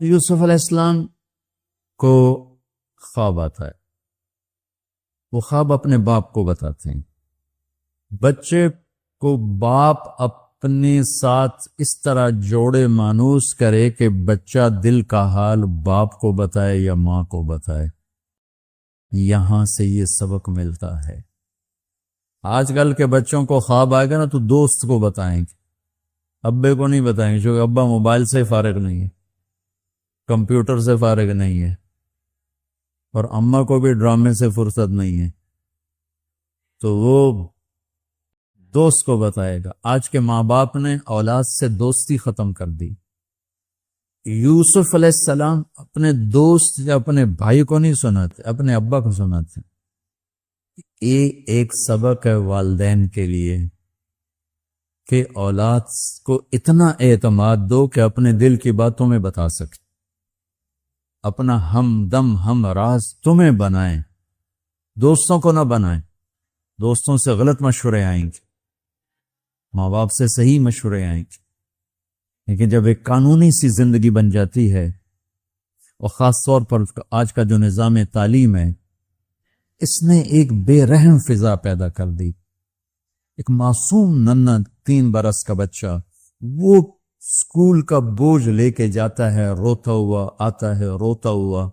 یوسف علیہ السلام کو خواب آتا ہے، وہ خواب اپنے باپ کو بتاتے ہیں۔ بچے کو باپ اپنے ساتھ اس طرح جوڑے مانوس کرے کہ بچہ دل کا حال باپ کو بتائے یا ماں کو بتائے۔ یہاں سے یہ سبق ملتا ہے۔ آج کل کے بچوں کو خواب آئے گا نا تو دوست کو بتائیں گے، ابے کو نہیں بتائیں گے، کیونکہ ابا موبائل سے فارغ نہیں ہے، کمپیوٹر سے فارغ نہیں ہے، اور اماں کو بھی ڈرامے سے فرصت نہیں ہے، تو وہ دوست کو بتائے گا۔ آج کے ماں باپ نے اولاد سے دوستی ختم کر دی۔ یوسف علیہ السلام اپنے دوست یا اپنے بھائی کو نہیں سناتے، اپنے ابا کو سناتے۔ یہ ایک سبق ہے والدین کے لیے کہ اولاد کو اتنا اعتماد دو کہ اپنے دل کی باتوں میں بتا سکے، اپنا ہمدم ہم راز تمہیں بنائیں، دوستوں کو نہ بنائیں۔ دوستوں سے غلط مشورے آئیں گے، ماں باپ سے صحیح مشورے آئیں گے، لیکن جب ایک قانونی سی زندگی بن جاتی ہے، اور خاص طور پر آج کا جو نظام تعلیم ہے، اس نے ایک بے رحم فضا پیدا کر دی۔ ایک معصوم ننھا 3 برس کا بچہ وہ اسکول کا بوجھ لے کے جاتا ہے، روتا ہوا آتا ہے، روتا ہوا۔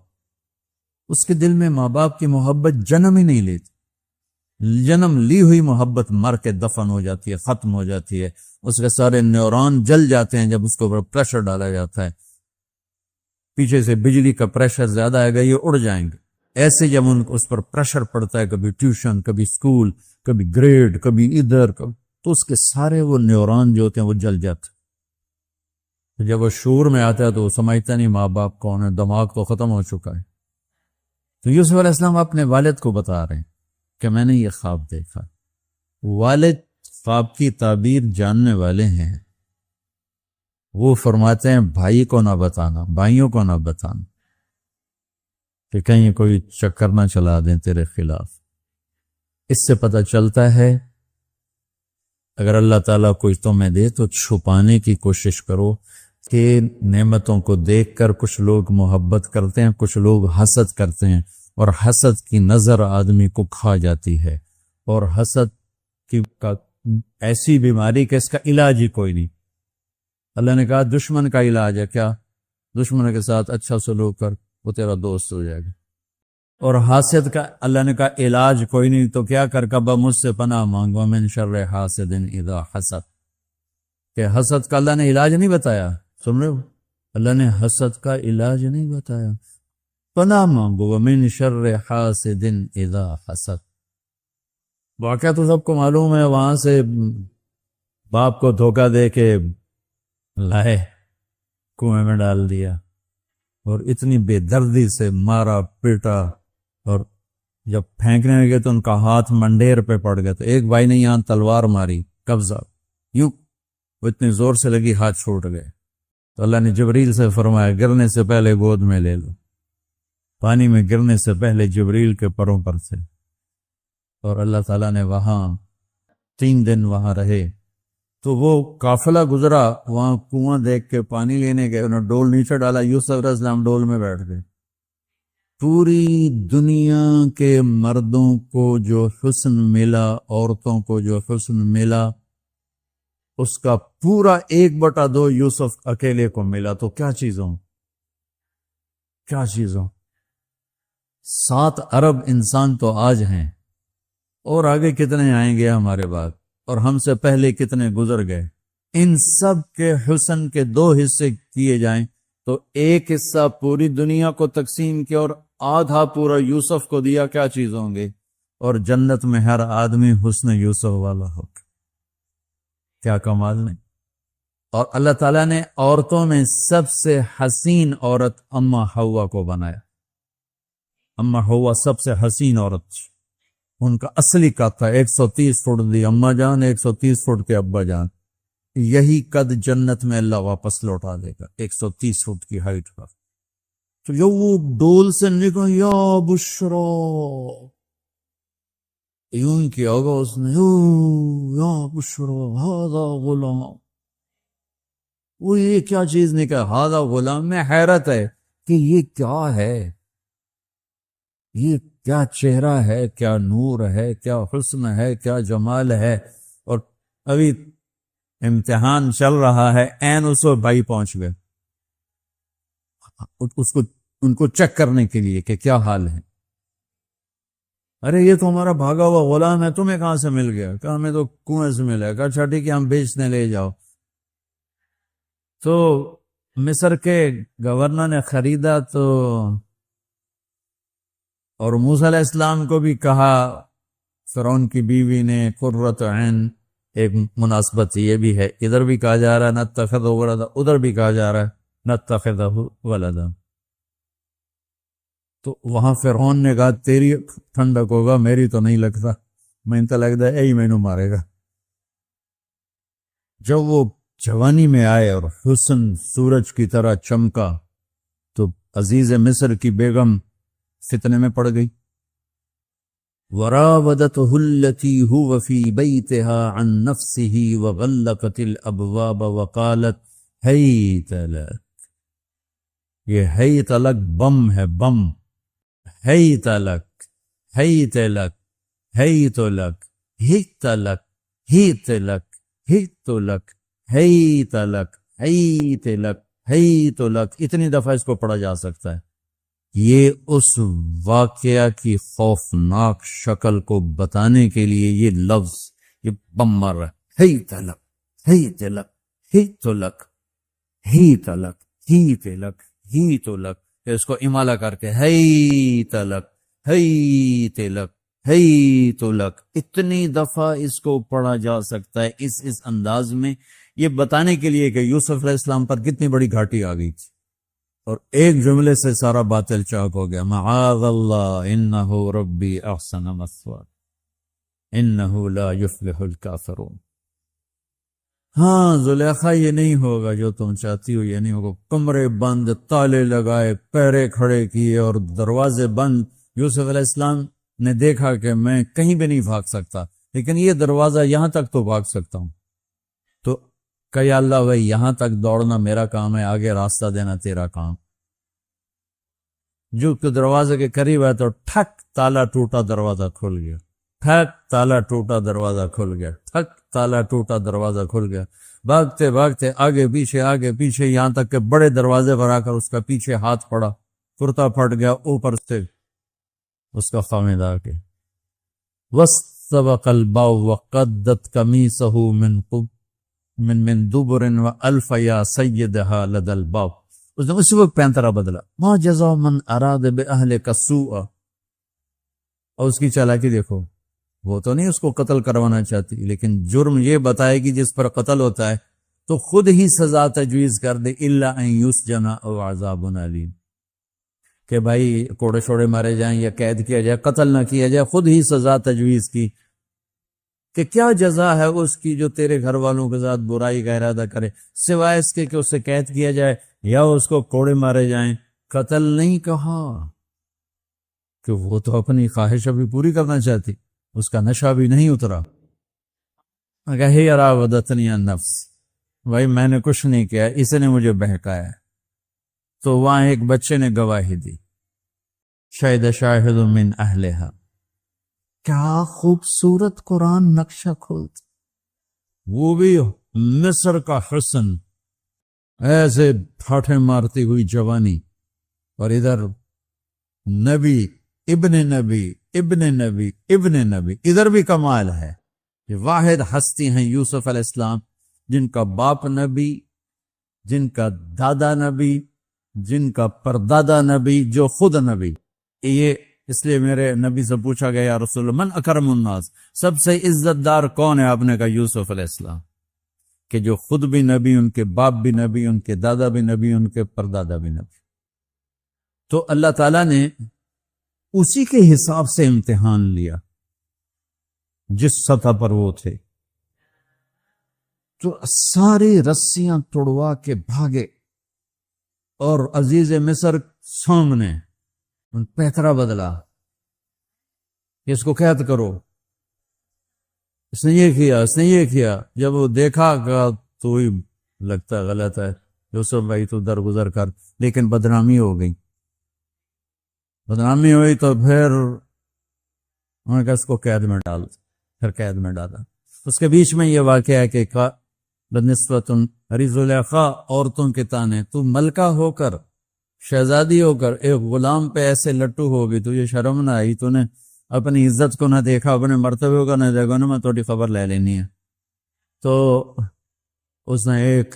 اس کے دل میں ماں باپ کی محبت جنم ہی نہیں لیتی، جنم لی ہوئی محبت مر کے دفن ہو جاتی ہے، ختم ہو جاتی ہے۔ اس کے سارے نیورون جل جاتے ہیں جب اس کو پریشر ڈالا جاتا ہے، پیچھے سے بجلی کا پریشر زیادہ آئے گا، یہ اڑ جائیں گے۔ ایسے جب اس پر پریشر پڑتا ہے، کبھی ٹیوشن، کبھی سکول، کبھی گریڈ، کبھی ادھر، تو اس کے سارے وہ نیورون جو ہوتے ہیں وہ جل جاتے ہیں۔ جب وہ شعور میں آتا ہے تو وہ سمجھتا نہیں ماں باپ کون ہے، دماغ تو ختم ہو چکا ہے۔ تو یوسف علیہ السلام اپنے والد کو بتا رہے ہیں کہ میں نے یہ خواب دیکھا۔ والد خواب کی تعبیر جاننے والے ہیں، وہ فرماتے ہیں بھائی کو نہ بتانا، بھائیوں کو نہ بتانا، کہ کہیں کوئی چکر نہ چلا دیں تیرے خلاف۔ اس سے پتہ چلتا ہے اگر اللہ تعالیٰ کوئی تمہیں دے تو چھپانے کی کوشش کرو، کہ نعمتوں کو دیکھ کر کچھ لوگ محبت کرتے ہیں، کچھ لوگ حسد کرتے ہیں، اور حسد کی نظر آدمی کو کھا جاتی ہے، اور حسد کی ایسی بیماری کہ اس کا علاج ہی کوئی نہیں۔ اللہ نے کہا دشمن کا علاج ہے کیا؟ دشمن کے ساتھ اچھا سلوک کر، وہ تیرا دوست ہو جائے گا۔ اور حاسد کا اللہ نے کہا علاج کوئی نہیں، تو کیا کر کبا مجھ سے پناہ مانگو من شر حاسد اذا حسد، کہ حسد کا اللہ نے علاج نہیں بتایا، سن رہے ہو؟ اللہ نے حسد کا علاج نہیں بتایا، پناہ مانگو من شر حاسد اذا حسد۔ واقعہ تو سب کو معلوم ہے، وہاں سے باپ کو دھوکہ دے کے لائے، کنویں میں ڈال دیا، اور اتنی بے دردی سے مارا پیٹا، اور جب پھینکنے لگے تو ان کا ہاتھ منڈیر پہ پڑ گیا، تو ایک بھائی نے یہاں تلوار ماری، قبضہ یوں، وہ اتنی زور سے لگی ہاتھ چھوٹ گئے۔ تو اللہ نے جبریل سے فرمایا گرنے سے پہلے گود میں لے لو، پانی میں گرنے سے پہلے جبریل کے پروں پر سے۔ اور اللہ تعالیٰ نے وہاں 3 دن وہاں رہے۔ تو وہ قافلہ گزرا، وہاں کنواں دیکھ کے پانی لینے گئے، انہوں نے ڈول نیچے ڈالا، یوسف علیہ السلام ڈول میں بیٹھ گئے۔ پوری دنیا کے مردوں کو جو حسن ملا، عورتوں کو جو حسن ملا، اس کا پورا 1/2 یوسف اکیلے کو ملا۔ تو کیا چیزوں 7 ارب انسان تو آج ہیں، اور آگے کتنے آئیں گے ہمارے بعد، اور ہم سے پہلے کتنے گزر گئے۔ ان سب کے حسن کے 2 حصے کیے جائیں تو 1 حصہ پوری دنیا کو تقسیم کیا اور آدھا پورا یوسف کو دیا، کیا چیز ہوں گے؟ اور جنت میں ہر آدمی حسن یوسف والا ہو، کیا کمال نہیں۔ اور اللہ تعالیٰ نے عورتوں میں سب سے حسین عورت اما حوا کو بنایا۔ اما حوا سب سے حسین عورت، ان کا اصلی قد تھا 130 فٹ دی اما جان، 130 فٹ کے ابا جان۔ یہی قد جنت میں اللہ واپس لوٹا دے گا، 130 فٹ کی ہائٹ پر۔ تو جو وہ ڈول سے نکلا یا بشرا، یوں ہی کیا ہوگا اس نے، یا بشرا ھذا غلام، وہ یہ کیا چیز نکلا؟ ہاذا غلام، میں حیرت ہے کہ یہ کیا ہے، یہ کیا چہرہ ہے، کیا نور ہے، کیا حسن ہے، کیا جمال ہے۔ اور ابھی امتحان چل رہا ہے، عین اس وقت بھائی پہنچ گئے ان کو چیک کرنے کے لیے کہ کیا حال ہے۔ ارے یہ تو ہمارا بھاگا ہوا غلام ہے، تمہیں کہاں سے مل گیا؟ کہا ہمیں تو کنویں سے ملا۔ کہا اچھا ٹھیک ہے، ہم بیچنے لے جاؤ۔ تو مصر کے گورنر نے خریدا تو، اور موسیٰ علیہ السلام کو بھی کہا، فرعون کی بیوی نے قرۃ عین، ایک مناسبت یہ بھی ہے، ادھر بھی کہا جا رہا ہے نتخذہ ولدا، ادھر بھی کہا جا رہا ہے نتخذہ ولدا۔ تو وہاں فرعون نے کہا تیری ٹھنڈک ہوگا، میری تو نہیں لگتا، میں تو لگتا ہے میں نو مارے گا۔ جب وہ جوانی میں آئے اور حسن سورج کی طرح چمکا تو عزیز مصر کی بیگم فتنے میں پڑ گئی۔ وراودته التي هو في بيتها عن نفسه وغلقت الابواب وقالت هيت لك، یہ ہیت لک بم ہے، بم، ہیت لک، ہیت لک، ہیت لک، ہیت لک، ہیت لک، ہیت لک، ہیت لک، ہیت لک، ہیت لک، اتنی دفعہ اس کو پڑھا جا سکتا ہے۔ یہ اس واقعہ کی خوفناک شکل کو بتانے کے لیے یہ لفظ، یہ بم مار رہا ہے، ہیت لک، ہیت لک، ہیت لک، ہیت لک، ہیت لک، ہیت لک، اس کو امالہ کر کے ہیت لک، ہیت لک، ہیت لک، اتنی دفعہ اس کو پڑھا جا سکتا ہے اس انداز میں، یہ بتانے کے لیے کہ یوسف علیہ السلام پر کتنی بڑی گھاٹی آ گئی تھی، اور ایک جملے سے سارا باطل چاک ہو گیا۔ معاذ اللہ انہ ربی احسن مثوایا انہ لا یفلح الکافرون۔ ہاں زلیخا، یہ نہیں ہوگا جو تم چاہتی ہو، یہ نہیں ہوگا۔ کمرے بند، تالے لگائے، پہرے کھڑے کیے اور دروازے بند۔ یوسف علیہ السلام نے دیکھا کہ میں کہیں بھی نہیں بھاگ سکتا، لیکن یہ دروازہ یہاں تک تو بھاگ سکتا ہوں۔ تو کہ یا اللہ بھائی، یہاں تک دوڑنا میرا کام ہے، آگے راستہ دینا تیرا کام۔ جو کہ دروازے کے قریب ہے تو ٹھک تالا ٹوٹا، دروازہ کھل گیا، ٹھک تالا ٹوٹا، دروازہ کھل گیا، ٹھک تالا ٹوٹا، دروازہ کھل گیا۔ بھاگتے بھاگتے آگے پیچھے، یہاں تک کہ بڑے دروازے پر آ کر اس کا پیچھے ہاتھ پڑا، کرتا پھٹ گیا، اوپر سے اس کا خامد آ کے وَاسْتَبَقَ الْبَابُ وَقَدَّتْ قَمِيصَهُ من دبر وَأَلْفَ يَا سَيِّدَهَا لَدَى الْبَابِ۔ اس نے اس وقت پینترا بدلا، مَا جَزَاءُ مَنْ أَرَادَ بِأَهْلِكَ السُّوءَ۔ اور اس کی چالاکی دیکھو، وہ تو نہیں اس کو قتل کروانا چاہتی، لیکن جرم یہ بتائے گی جس پر قتل ہوتا ہے تو خود ہی سزا تجویز کر دے، إِلَّا أَن يُسْجَنَ أَوْ عَذَابٌ أَلِيمٌ، کہ بھائی کوڑے شوڑے مارے جائیں یا قید کیا جائے، قتل نہ کیا جائے، خود ہی سزا تجویز کی کہ کیا جزا ہے اس کی جو تیرے گھر والوں کے ساتھ برائی کا ارادہ کرے، سوائے اس کے کہ اسے قید کیا جائے یا اس کو کوڑے مارے جائیں۔ قتل نہیں کہا کہ وہ تو اپنی خواہش ابھی پوری کرنا چاہتی، اس کا نشہ بھی نہیں اترا۔ ہی راودتنی عن نفس، بھائی میں نے کچھ نہیں کیا، اس نے مجھے بہکایا۔ تو وہاں ایک بچے نے گواہی دی، شاہد شاہد من اہلہا۔ کیا خوبصورت قرآن نقشہ کھولتا، وہ بھی مصر کا حسن، ایسے پھاٹے مارتی ہوئی جوانی، اور ادھر نبی ابن نبی ابن نبی ابن نبی، ادھر بھی کمال ہے۔ یہ واحد ہستی ہیں یوسف علیہ السلام، جن کا باپ نبی، جن کا دادا نبی، جن کا پردادا نبی، جو خود نبی۔ یہ اس لیے میرے نبی سے پوچھا گیا، یا رسول اللہ من اکرم الناس، سب سے عزت دار کون ہے؟ آپ نے کہا یوسف علیہ السلام، کہ جو خود بھی نبی، ان کے باپ بھی نبی، ان کے دادا بھی نبی، ان کے پردادا بھی نبی۔ تو اللہ تعالیٰ نے اسی کے حساب سے امتحان لیا جس سطح پر وہ تھے۔ تو ساری رسیاں توڑوا کے بھاگے، اور عزیز مصر سامنے ان پیترا بدلا، اس کو قید کرو، اس نے یہ کیا، اس نے یہ کیا۔ جب وہ دیکھا گا تو لگتا غلط ہے، یوسف بھائی تو درگزر کر، لیکن بدنامی ہو گئی، بدنامی ہوئی تو پھر انہوں نے کہا اس کو قید میں ڈال، پھر قید میں ڈالا۔ اس کے بیچ میں یہ واقعہ ہے کہ بنسبت زلیخا عورتوں کے تانے، تو ملکہ ہو کر، شہزادی ہو کر ایک غلام پہ ایسے لٹو ہو گئی، تو یہ شرم نہ آئی؟ تو نے اپنی عزت کو نہ دیکھا، اپنے مرتبے کو نہ دیکھا، نا میں تھوڑی خبر لے لینی ہے۔ تو اس نے ایک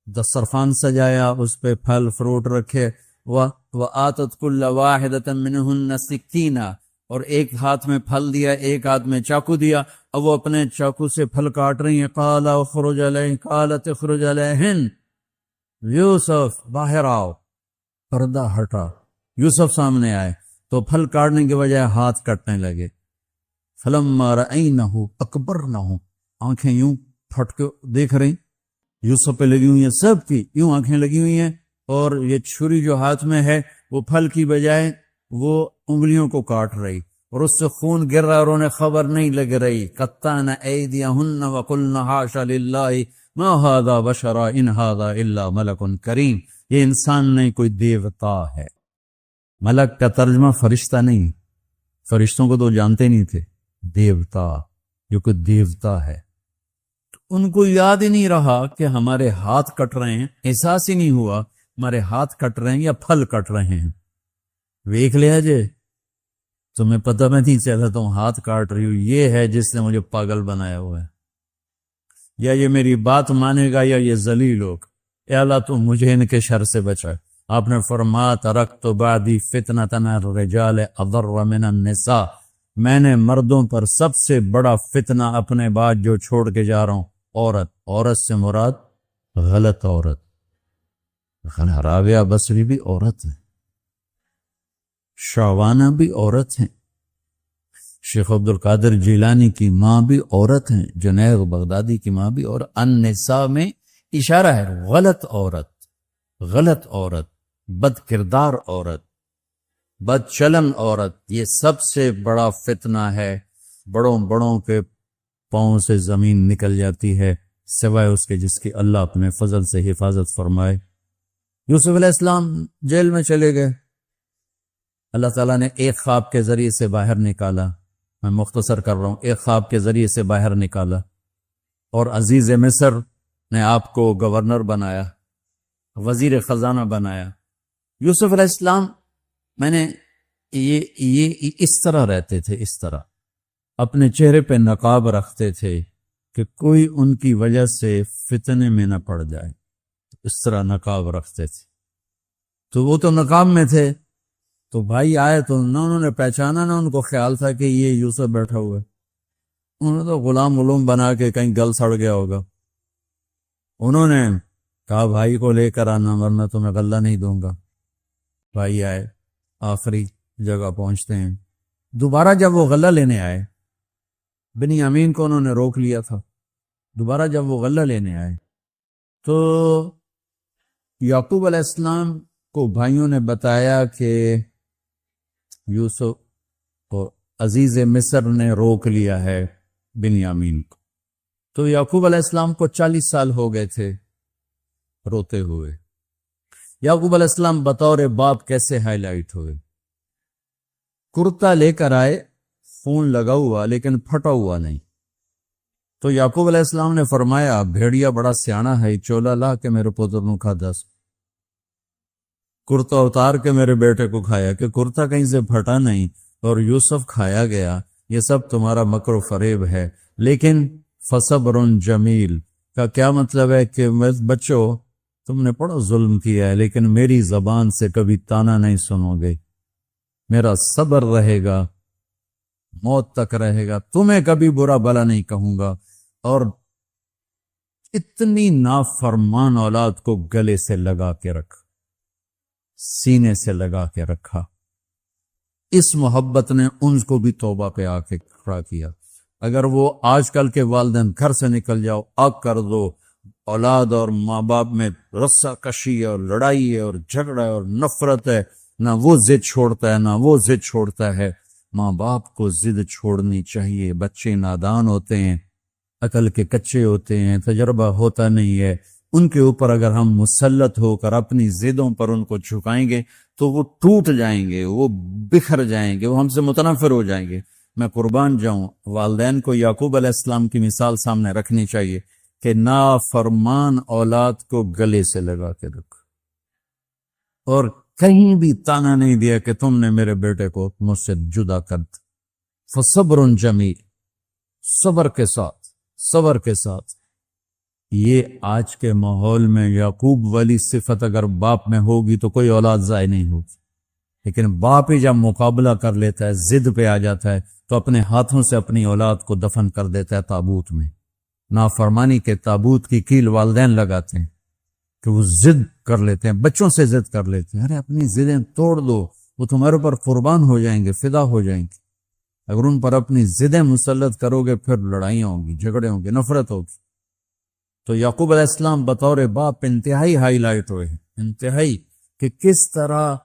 دسترخوان سجایا، اس پہ پھل فروٹ رکھے، وَآتَتْ كُلَّ وَاحِدَةً مِّنْهُنَّ سِكِّينًا، اور ایک ہاتھ میں پھل دیا، ایک ہاتھ میں چاقو دیا، اب وہ اپنے چاقو سے پھل کاٹ رہی ہیں۔ قَالَ اخْرُجْ عَلَيْهِ قَالَتِ اخْرُجْ عَلَيْهِنْ، یوسف باہر آؤ، پردہ ہٹا، یوسف سامنے آئے تو پھل کاٹنے کے بجائے ہاتھ کٹنے لگے۔ فَلَمَّا رَأَيْنَهُ أَكْبَرْنَهُ، آنکھیں یوں پھٹ کے دیکھ رہی یوسف پہ لگی ہوئی ہیں، سب کی یوں آنکھیں لگی ہوئی ہیں، اور یہ چھری جو ہاتھ میں ہے وہ پھل کی بجائے وہ انگلیوں کو کاٹ رہی، اور اس سے خون گر رہا، اور انہیں خبر نہیں لگ رہی۔ قطعن ایدیہن وقلن حاشا للہ ما ھذا بشرا ان ھذا الا ملک کریم، یہ انسان نہیں، کوئی دیوتا ہے۔ ملک کا ترجمہ فرشتہ نہیں، فرشتوں کو تو جانتے نہیں تھے، دیوتا، جو کوئی دیوتا ہے۔ ان کو یاد ہی نہیں رہا کہ ہمارے ہاتھ کٹ رہے ہیں، احساس ہی نہیں ہوا ہمارے ہاتھ کٹ رہے ہیں یا پھل کٹ رہے ہیں۔ ویکھ لیا جے، تمہیں پتہ میں نہیں چلا تم ہاتھ کاٹ رہی ہو، یہ ہے جس نے مجھے پاگل بنایا ہوا ہے، یا یہ میری بات مانے گا یا یہ ذلیل لوگ، اے اللہ تو مجھے ان کے شر سے بچا۔ آپ نے فرمایا ترکت بعدی فتنة الرجال اضر من النساء، میں نے مردوں پر سب سے بڑا فتنہ اپنے بعد جو چھوڑ کے جا رہا ہوں، عورت۔ عورت سے مراد غلط عورت، رابعہ بصری بھی عورت ہے، شعوانہ بھی عورت ہیں، شیخ عبد القادر جیلانی کی ماں بھی عورت ہیں، جنید بغدادی کی ماں بھی عورت۔ النساء میں اشارہ ہے غلط عورت، غلط عورت، بد کردار عورت، بد چلن عورت، یہ سب سے بڑا فتنہ ہے۔ بڑوں بڑوں کے پاؤں سے زمین نکل جاتی ہے سوائے اس کے جس کی اللہ اپنے فضل سے حفاظت فرمائے۔ یوسف علیہ السلام جیل میں چلے گئے، اللہ تعالیٰ نے ایک خواب کے ذریعے سے باہر نکالا، میں مختصر کر رہا ہوں، ایک خواب کے ذریعے سے باہر نکالا، اور عزیز مصر نے آپ کو گورنر بنایا، وزیر خزانہ بنایا۔ یوسف علیہ السلام میں نے یہ اس طرح رہتے تھے، اس طرح اپنے چہرے پہ نقاب رکھتے تھے کہ کوئی ان کی وجہ سے فتنے میں نہ پڑ جائے، اس طرح نقاب رکھتے تھے۔ تو وہ تو نقاب میں تھے، تو بھائی آئے تو نہ انہوں نے پہچانا، نہ ان کو خیال تھا کہ یہ یوسف بیٹھا ہوا ہے، انہوں نے تو غلام علوم بنا کے کہیں گل سڑ گیا ہوگا۔ انہوں نے کہا بھائی کو لے کر آنا ورنہ تمہیں غلہ نہیں دوں گا۔ بھائی آئے، آخری جگہ پہنچتے ہیں، دوبارہ جب وہ غلہ لینے آئے، بنیامین کو انہوں نے روک لیا تھا، دوبارہ جب وہ غلہ لینے آئے تو یعقوب علیہ السلام کو بھائیوں نے بتایا کہ یوسف کو عزیز مصر نے روک لیا ہے بنیامین کو۔ تو یعقوب علیہ السلام کو 40 سال ہو گئے تھے روتے ہوئے۔ یعقوب علیہ السلام بطور باپ کیسے ہائی لائٹ ہوئے؟ کرتا لے کر آئے، خون لگا ہوا لیکن پھٹا ہوا نہیں۔ تو یعقوب علیہ السلام نے فرمایا بھیڑیا بڑا سیانا ہے، چولا لا کے میرے پتر نو کھا دس، کرتا اتار کے میرے بیٹے کو کھایا، کہ کرتا کہیں سے پھٹا نہیں اور یوسف کھایا گیا، یہ سب تمہارا مکر و فریب ہے۔ لیکن فصبر جمیل کا کیا مطلب ہے کہ بچوں تم نے بڑا ظلم کیا ہے لیکن میری زبان سے کبھی تانا نہیں سنو گے، میرا صبر رہے گا، موت تک رہے گا، تمہیں کبھی برا بلا نہیں کہوں گا۔ اور اتنی نافرمان اولاد کو گلے سے لگا کے رکھا، سینے سے لگا کے رکھا۔ اس محبت نے ان کو بھی توبہ پہ آ کے کھڑا کیا۔ اگر وہ آج کل کے والدین گھر سے نکل جاؤ، آگ کر دو، اولاد اور ماں باپ میں رسہ کشی ہے اور لڑائی ہے اور جھگڑا ہے اور نفرت ہے، نہ وہ ضد چھوڑتا ہے نہ وہ ضد چھوڑتا ہے۔ ماں باپ کو ضد چھوڑنی چاہیے، بچے نادان ہوتے ہیں، عقل کے کچے ہوتے ہیں، تجربہ ہوتا نہیں ہے، ان کے اوپر اگر ہم مسلط ہو کر اپنی ضدوں پر ان کو جھکائیں گے تو وہ ٹوٹ جائیں گے، وہ بکھر جائیں گے، وہ ہم سے متنفر ہو جائیں گے۔ میں قربان جاؤں، والدین کو یعقوب علیہ السلام کی مثال سامنے رکھنی چاہیے کہ نافرمان اولاد کو گلے سے لگا کے رکھ، اور کہیں بھی تانا نہیں دیا کہ تم نے میرے بیٹے کو مجھ سے جدا کر دیا۔ فصبر جمیل، صبر کے ساتھ، صبر کے ساتھ۔ یہ آج کے ماحول میں یعقوب والی صفت اگر باپ میں ہوگی تو کوئی اولاد ضائع نہیں ہوگی، لیکن باپ ہی جب مقابلہ کر لیتا ہے، ضد پہ آ جاتا ہے، تو اپنے ہاتھوں سے اپنی اولاد کو دفن کر دیتا ہے تابوت میں۔ نافرمانی کے تابوت کی کیل والدین لگاتے ہیں کہ وہ ضد کر لیتے ہیں، بچوں سے ضد کر لیتے ہیں، ارے اپنی ضدیں توڑ دو، وہ تمہارے اوپر قربان ہو جائیں گے، فدا ہو جائیں گے۔ اگر ان پر اپنی ضدیں مسلط کرو گے پھر لڑائیاں ہوں گی، جھگڑے ہوں گے، نفرت ہوگی۔ تو یعقوب علیہ السلام بطور باپ انتہائی ہائی لائٹ ہوئے ہیں، انتہائی، کہ کس طرح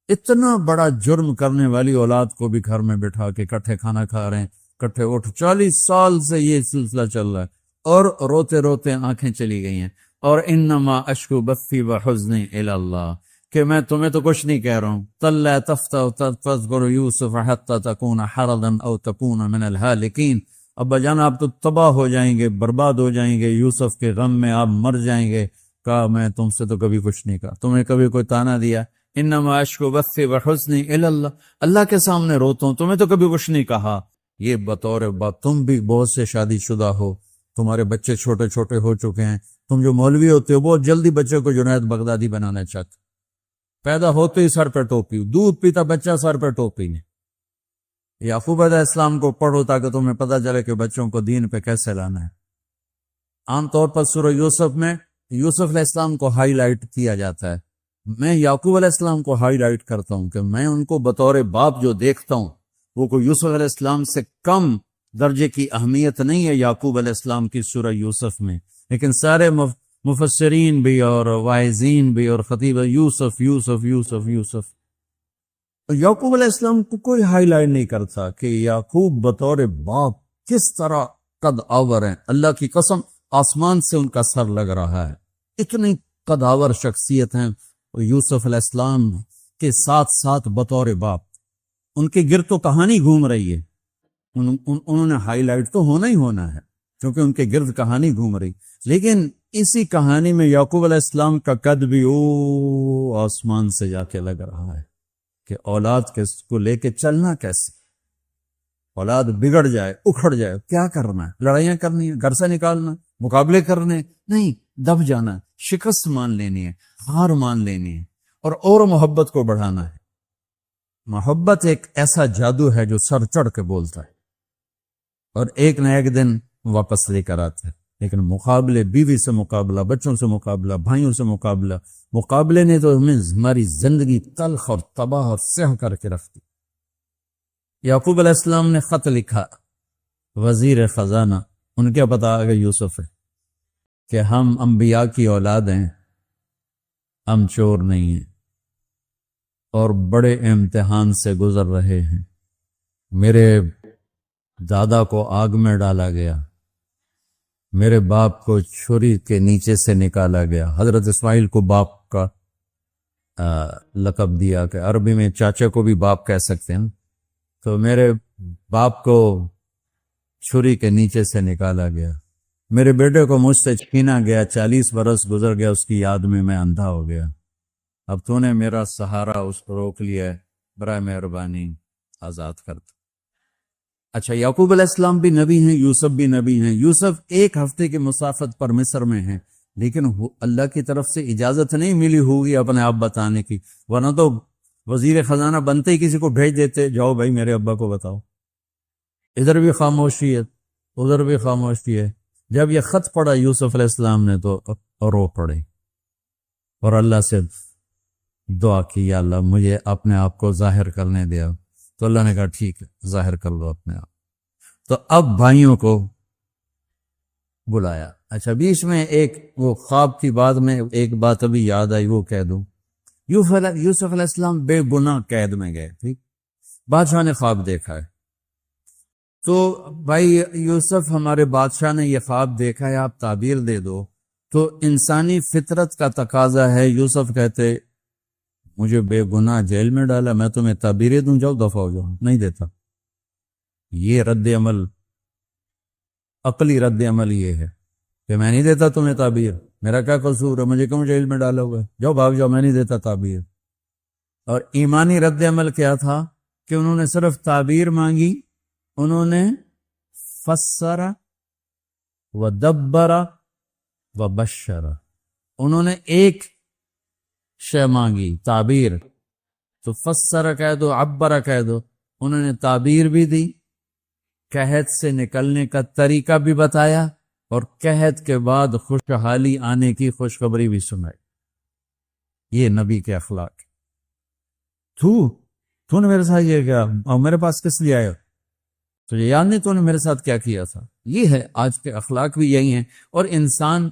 اتنا بڑا جرم کرنے والی اولاد کو بھی گھر میں بٹھا کے کٹھے کھانا کھا رہے ہیں، کٹھے اٹھ، 40 سال سے یہ سلسلہ چل رہا ہے، اور روتے روتے آنکھیں چلی گئی ہیں۔ اور انما اشکو بثی وحزنی الی اللہ، کہ میں تمہیں تو کچھ نہیں کہہ رہا ہوں، تَلَّا تَفْتَوْ تَذْكُرُ يُوسُفَ حَتَّى تَكُونَ حَرَضًا أَوْ تَكُونَ مِنَ الْهَالِكِينَ۔ ابا جان آپ تو تباہ ہو جائیں گے، برباد ہو جائیں گے، یوسف کے غم میں آپ مر جائیں گے۔ کہا میں تم سے تو کبھی کچھ نہیں کہا، تمہیں کبھی کوئی تانا دیا؟ انما اشکو بثی وحزنی الی اللہ، اللہ کے سامنے روتا ہوں، تمہیں تو کبھی کچھ نہیں کہا۔ یہ بطور باپ، تم بھی بہت سے شادی شدہ ہو، تمہارے بچے چھوٹے چھوٹے ہو چکے ہیں، تم جو مولوی ہوتے ہو بہت جلدی بچے کو جنید بغدادی بنانا چاہتے، پیدا ہوتے ہی سر پہ ٹوپی، دودھ پیتا بچہ سر پہ ٹوپی نہیں۔ یعقوب علیہ السلام کو پڑھو تاکہ تمہیں پتہ چلے کہ بچوں کو دین پہ کیسے لانا ہے۔ عام طور پر سورہ یوسف میں یوسف علیہ السلام کو ہائی لائٹ کیا جاتا ہے، میں یعقوب علیہ السلام کو ہائی لائٹ کرتا ہوں کہ میں ان کو بطور باپ جو دیکھتا ہوں وہ کوئی یوسف علیہ السلام سے کم درجے کی اہمیت نہیں ہے یعقوب علیہ السلام کی سورہ یوسف میں، لیکن سارے مفسرین بھی اور واعظین بھی اور خطیب یوسف یوسف یوسف یوسف، یعقوب علیہ السلام کو کوئی ہائی لائٹ نہیں کرتا کہ یعقوب بطور باپ کس طرح قد آور ہیں۔ اللہ کی قسم آسمان سے ان کا سر لگ رہا ہے، اتنی قد آور شخصیت ہیں یوسف علیہ السلام کے ساتھ ساتھ بطور باپ۔ ان کے گرد تو کہانی گھوم رہی ہے، انہوں نے ہائی لائٹ تو ہونا ہی ہونا ہے کیونکہ ان کے گرد کہانی گھوم رہی، لیکن اسی کہانی میں یعقوب علیہ السلام کا قد بھی آسمان سے جا کے لگ رہا ہے کہ اولاد کو لے کے چلنا کیسے، اولاد بگڑ جائے، اکھڑ جائے، کیا کرنا ہے؟ لڑائیاں کرنی ہے، گھر سے نکالنا، مقابلے کرنے نہیں، دب جانا، شکست مان لینی ہے، ہار مان لینی ہے، اور محبت کو بڑھانا ہے۔ محبت ایک ایسا جادو ہے جو سر چڑھ کے بولتا ہے اور ایک نہ ایک دن واپس لے کر آتا ہے، لیکن مقابلے، بیوی سے مقابلہ، بچوں سے مقابلہ، بھائیوں سے مقابلہ، مقابلے نے تو ہماری زندگی تلخ اور تباہ اور سیاہ کر کے رکھ دی۔ یعقوب علیہ السلام نے خط لکھا، وزیر خزانہ، ان کے پتہ آگے یوسف ہے کہ ہم انبیاء کی اولاد ہیں، ہم چور نہیں ہیں اور بڑے امتحان سے گزر رہے ہیں۔ میرے دادا کو آگ میں ڈالا گیا، میرے باپ کو چھری کے نیچے سے نکالا گیا۔ حضرت اسماعیل کو باپ کا لقب دیا کہ عربی میں چاچا کو بھی باپ کہہ سکتے ہیں، تو میرے باپ کو چھری کے نیچے سے نکالا گیا، میرے بیٹے کو مجھ سے چھینا گیا، 40 برس گزر گیا، اس کی یاد میں اندھا ہو گیا، اب تو نے میرا سہارا اس کو روک لیا ہے، برائے مہربانی آزاد کر دو۔ اچھا، یعقوب علیہ السلام بھی نبی ہیں، یوسف بھی نبی ہیں۔ یوسف 1 ہفتے کی مسافت پر مصر میں ہیں، لیکن اللہ کی طرف سے اجازت نہیں ملی ہوگی اپنے آپ بتانے کی، ورنہ تو وزیر خزانہ بنتے ہی کسی کو بھیج دیتے، جاؤ بھائی میرے ابا کو بتاؤ۔ ادھر بھی خاموشی ہے، ادھر بھی خاموشی ہے۔ جب یہ خط پڑھا یوسف علیہ السلام نے تو رو پڑے اور اللہ سے دعا کی، یا اللہ مجھے اپنے آپ کو ظاہر کرنے دیا، تو اللہ نے کہا ٹھیک ہے، ظاہر کر لو اپنے آپ۔ تو اب بھائیوں کو بلایا۔ اچھا، بیچ میں ایک وہ خواب کی بعد میں ایک بات ابھی یاد آئی، وہ کہہ دوں۔ یوسف علیہ السلام بے گناہ قید میں گئے، ٹھیک، بادشاہ نے خواب دیکھا ہے، تو بھائی یوسف ہمارے بادشاہ نے یہ خواب دیکھا ہے، آپ تعبیر دے دو۔ تو انسانی فطرت کا تقاضا ہے. یوسف کہتے مجھے بے گناہ جیل میں ڈالا، میں تمہیں تعبیریں دوں، جاؤ دفع ہو جاؤ. نہیں دیتا. یہ رد عمل، عقلی رد عمل یہ ہے کہ میں نہیں دیتا تمہیں تعبیر، میرا کیا قصور ہے، مجھے کیوں جیل میں ڈالا ہوا ہے، جاؤ بھاگ جاؤ، میں نہیں دیتا تعبیر. اور ایمانی رد عمل کیا تھا کہ انہوں نے صرف تعبیر مانگی، انہوں نے فسر و دبر و بشر، انہوں نے ایک شے مانگی تعبیر، تو فسر کہہ دو، عبر کہہ دو. انہوں نے تعبیر بھی دی، قحط سے نکلنے کا طریقہ بھی بتایا، اور قحط کے بعد خوشحالی آنے کی خوشخبری بھی سنائی. یہ نبی کے اخلاق. تو نے میرے ساتھ یہ کیا، اور میرے پاس کس لیے آئے، تو یہ یاد نہیں تو نے میرے ساتھ کیا کیا تھا. یہ ہے آج کے اخلاق بھی یہی ہیں، اور انسان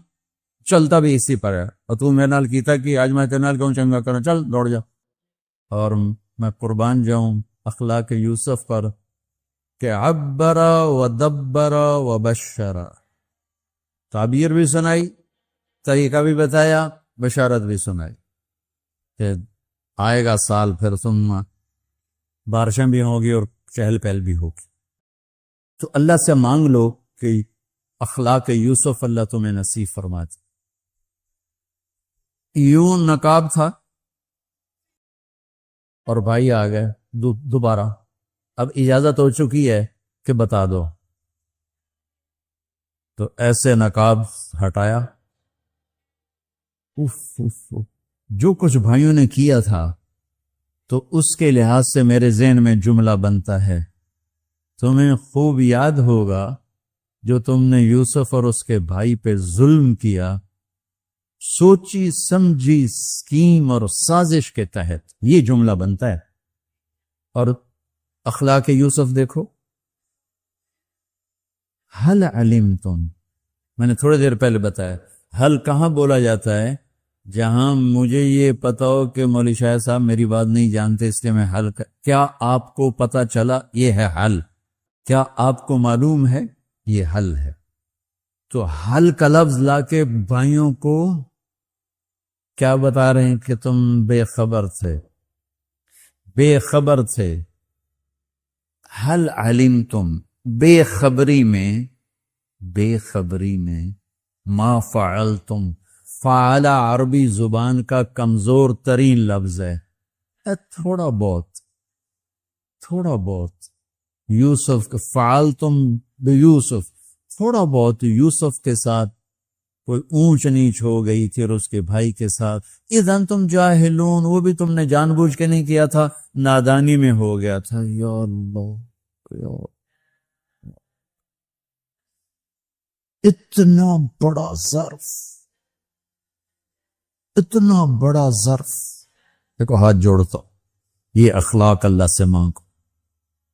چلتا بھی اسی پر ہے. اور تو میرے نال کیتا کہ آج میں تیرے نال کیوں چنگا کروں، چل دوڑ جا. اور میں قربان جاؤں اخلاق یوسف پر کہ عبر و دبر و بشر، تعبیر بھی سنائی، طریقہ بھی بتایا، بشارت بھی سنائی کہ آئے گا سال، پھر تم بارشیں بھی ہوگی اور چہل پہل بھی ہوگی. تو اللہ سے مانگ لو کہ اخلاق یوسف اللہ تمہیں نصیب فرما دے. یوں نقاب تھا اور بھائی آ گئے دوبارہ، اب اجازت ہو چکی ہے کہ بتا دو. تو ایسے نقاب ہٹایا. جو کچھ بھائیوں نے کیا تھا تو اس کے لحاظ سے میرے ذہن میں جملہ بنتا ہے. تمہیں خوب یاد ہوگا جو تم نے یوسف اور اس کے بھائی پہ ظلم کیا، سوچی سمجھی اسکیم اور سازش کے تحت یہ جملہ بنتا ہے. اور اخلاق یوسف دیکھو، حل علمتم، میں نے تھوڑی دیر پہلے بتایا حل کہاں بولا جاتا ہے، جہاں مجھے یہ پتا ہو کہ مولوی شاہ صاحب میری بات نہیں جانتے اس لیے میں حل کیا آپ کو پتا چلا، یہ ہے حل. کیا آپ کو معلوم ہے، یہ حل ہے. تو حل کا لفظ لا کے بھائیوں کو کیا بتا رہے ہیں کہ تم بے خبر تھے، بے خبر تھے. حل علمتم، بے خبری میں ما فعلتم، فعل عربی زبان کا کمزور ترین لفظ ہے. تھوڑا بہت یوسف فعلتم بیوسف، تھوڑا بہت یوسف کے ساتھ کوئی اونچ نیچ ہو گئی تھی، اور اس کے بھائی کے ساتھ. اذن تم جاہلون، وہ بھی تم نے جان بوجھ کے نہیں کیا تھا، نادانی میں ہو گیا تھا. یا اللہ، اتنا بڑا ظرف. دیکھو ہاتھ جوڑتا، یہ اخلاق اللہ سے مانگو.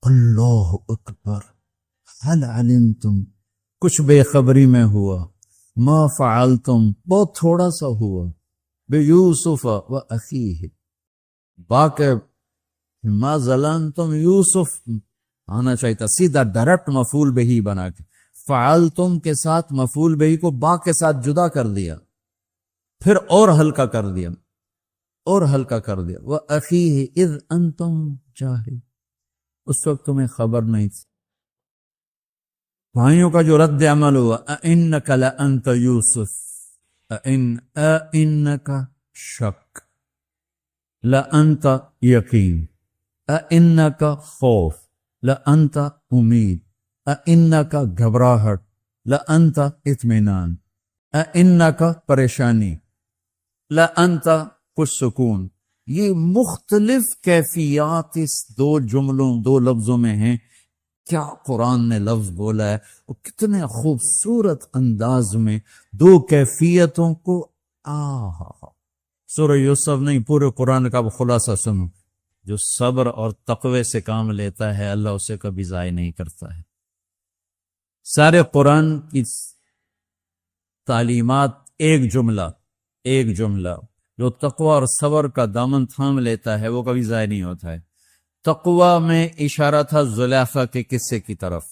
اللہ اکبر. حل علمتم، کچھ بے خبری میں ہوا، ما فعلتم، بہت تھوڑا سا ہوا، بے یوسف و اخیہ، باقی ما ظلمتم، یوسف آنا چاہیے تھا سیدھا ڈائریکٹ مفعول بہی بنا کے، فعلتم کے ساتھ مفعول بہی کو با کے ساتھ جدا کر دیا، پھر اور ہلکا کر دیا، وَأَخِيهِ اِذْ أَنْتُمْ جَاهِلُونَ، اس وقت تمہیں خبر نہیں تھی. بھائیوں کا جو رد عمل ہوا، اَإِنَّكَ لَأَنْتَ يُوسُف، اَإِنَّكَ شک، لَأَنْتَ یقین، اَإِنَّكَ خوف، لَأَنْتَ امید، اَإِنَّكَ گھبراہٹ، لَأَنْتَ اطمینان، اَإِنَّكَ پریشانی، لَأَنْتَ کچھ سکون. یہ مختلف کیفیات اس دو لفظوں میں ہیں. کیا قرآن نے لفظ بولا ہے، اور کتنے خوبصورت انداز میں دو کیفیتوں کو. سورہ یوسف نہیں، پورے قرآن کا خلاصہ سنو. جو صبر اور تقوی سے کام لیتا ہے اللہ اسے کبھی ضائع نہیں کرتا ہے. سارے قرآن کی تعلیمات ایک جملہ جو تقوی اور صبر کا دامن تھام لیتا ہے وہ کبھی ضائع نہیں ہوتا ہے. تقوی میں اشارہ تھا زلیخا کے قصے کی طرف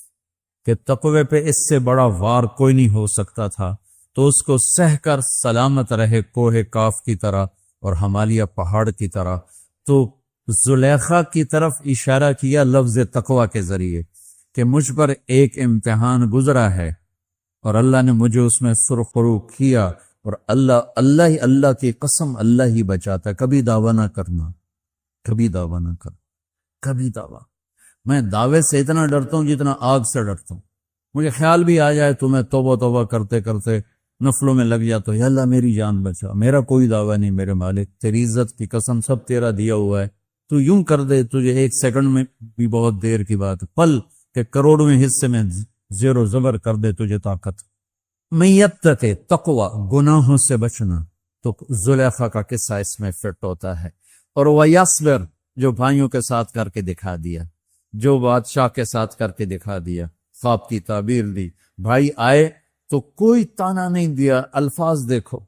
کہ تقوی پہ اس سے بڑا وار کوئی نہیں ہو سکتا تھا. تو اس کو سہ کر سلامت رہے کوہ کاف کی طرح اور ہمالیہ پہاڑ کی طرح۔ تو زلیخا کی طرف اشارہ کیا لفظ تقوی کے ذریعے کہ مجھ پر ایک امتحان گزرا ہے اور اللہ نے مجھے اس میں سرخرو کیا، اور اللہ کی قسم اللہ ہی بچاتا ہے۔ کبھی دعویٰ نہ کرنا، کبھی دعویٰ نہ کر، کبھی دعویٰ۔ میں دعوے سے اتنا ڈرتا ہوں جتنا آگ سے ڈرتا ہوں۔ مجھے خیال بھی آ جائے تو میں توبہ کرتے کرتے نفلوں میں لگ جاتا ہوں، یا اللہ میری جان بچا، میرا کوئی دعویٰ نہیں میرے مالک، تیری عزت کی قسم سب تیرا دیا ہوا ہے، تو یوں کر دے، تجھے ایک سیکنڈ میں بھی بہت دیر کی بات، پل کہ کروڑویں حصے میں زیر و زبر کر دے تجھے طاقت۔ میتت تقوی، گناہوں سے بچنا، تو زلیخا کا قصہ اس میں فٹ ہوتا ہے۔ اور ویصبر، جو بھائیوں کے ساتھ کر کے دکھا دیا، جو بادشاہ کے ساتھ کر کے دکھا دیا، خواب کی تعبیر دی، بھائی آئے تو کوئی تانا نہیں دیا، الفاظ دیکھو،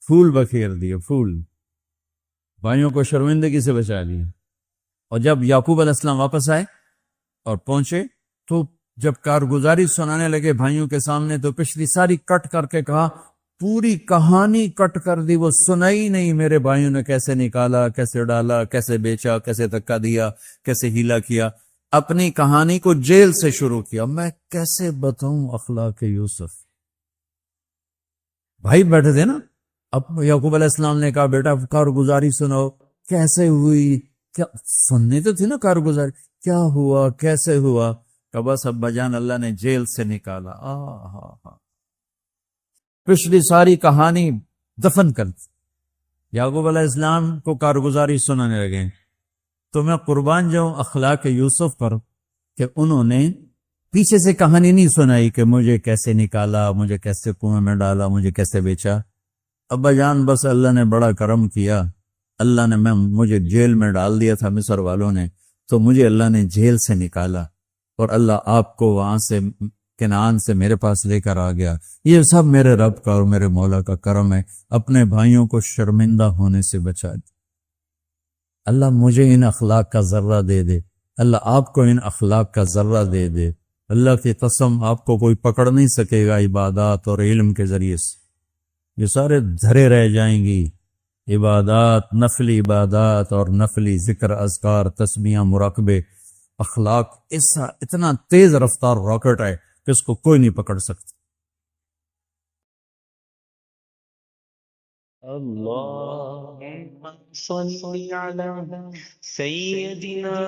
پھول بکھیر دیے، پھول، بھائیوں کو شرمندگی سے بچا لیا۔ اور جب یعقوب علیہ السلام واپس آئے اور پہنچے تو جب کارگزاری سنانے لگے بھائیوں کے سامنے تو پچھلی ساری کٹ کر کے کہا، پوری کہانی کٹ کر دی، وہ سنائی نہیں میرے بھائیوں نے کیسے نکالا، کیسے ڈالا، کیسے بیچا، کیسے دھکا دیا، کیسے ہیلا کیا، اپنی کہانی کو جیل سے شروع کیا۔ میں کیسے بتاؤں اخلاق یوسف؟ بھائی بیٹھے تھے نا، اب یعقوب علیہ السلام نے کہا بیٹا کارگزاری سناؤ، کیسے ہوئی، کیا سننی تو تھی نا کارگزاری، کیا ہوا، کیسے ہوا، کہ بس ابا جان اللہ نے جیل سے نکالا۔ پچھلی ساری کہانی دفن کر دی، یعقوب علیہ السلام کو کارگزاری سنانے لگے۔ تو میں قربان جاؤں اخلاق یوسف پر کہ انہوں نے پیچھے سے کہانی نہیں سنائی کہ مجھے کیسے نکالا، مجھے کیسے کنویں میں ڈالا، مجھے کیسے بیچا۔ ابا جان بس اللہ نے بڑا کرم کیا، اللہ نے مجھے جیل میں ڈال دیا تھا مصر والوں نے، تو مجھے اللہ نے جیل سے نکالا، اور اللہ آپ کو وہاں سے کنعان سے میرے پاس لے کر آ گیا۔ یہ سب میرے رب کا اور میرے مولا کا کرم ہے، اپنے بھائیوں کو شرمندہ ہونے سے بچا دے۔ اللہ مجھے ان اخلاق کا ذرہ دے دے، اللہ آپ کو ان اخلاق کا ذرہ دے دے۔ اللہ کی قسم آپ کو کوئی پکڑ نہیں سکے گا عبادات اور علم کے ذریعے سے، یہ سارے دھرے رہ جائیں گی، عبادات، نفلی عبادات اور نفلی ذکر، اذکار، تسبیحاں، مراقبے۔ اخلاق ایسا اتنا تیز رفتار راکٹ ہے کہ اس کو کوئی نہیں پکڑ سکتا۔ اللهم صل على سيدنا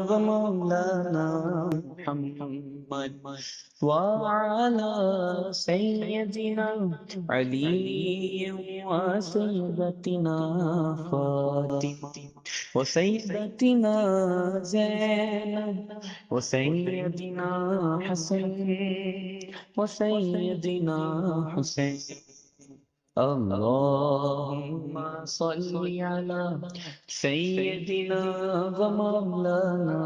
ومولانا محمد وعلى سيدنا علي وسيدتنا فاطمة وسيدتنا زينب وسيدنا حسن وسيدنا حسين۔ اللهم صل على سيدنا ومولانا